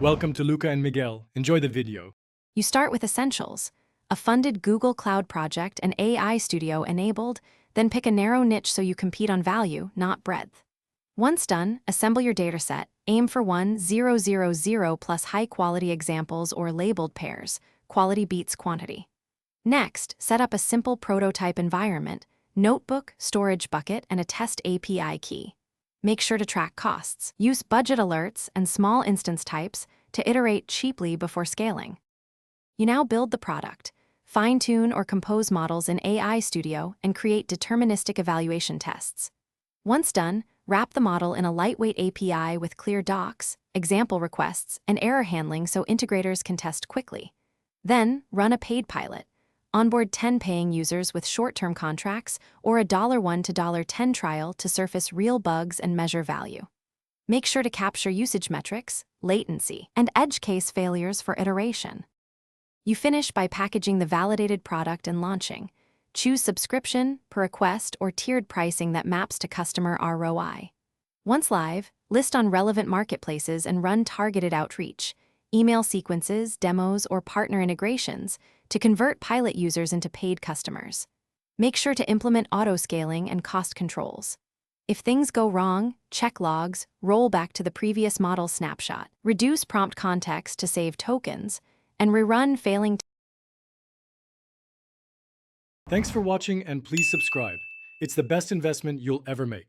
Welcome to Luca and Miguel. Enjoy the video. You start with essentials, a funded Google Cloud project and AI studio enabled, then pick a narrow niche so you compete on value, not breadth. Once done, assemble your dataset, aim for 1,000 plus high-quality examples or labeled pairs, quality beats quantity. Next, set up a simple prototype environment, notebook, storage bucket, and a test API key. Make sure to track costs. Use budget alerts and small instance types to iterate cheaply before scaling. You now build the product, fine-tune or compose models in AI Studio, and create deterministic evaluation tests. Once done, wrap the model in a lightweight API with clear docs, example requests, and error handling so integrators can test quickly. Then, run a paid pilot. Onboard 10 paying users with short-term contracts or a $1 to $10 trial to surface real bugs and measure value. Make sure to capture usage metrics, latency, and edge case failures for iteration. You finish by packaging the validated product and launching. Choose subscription, per request, or tiered pricing that maps to customer ROI. Once live, list on relevant marketplaces and run targeted outreach, email sequences, demos, or partner integrations to convert pilot users into paid customers. Make sure to implement auto-scaling and cost controls. If things go wrong, check logs, roll back to the previous model snapshot, reduce prompt context to save tokens, and rerun failing. Thanks for watching and please subscribe. It's the best investment you'll ever make.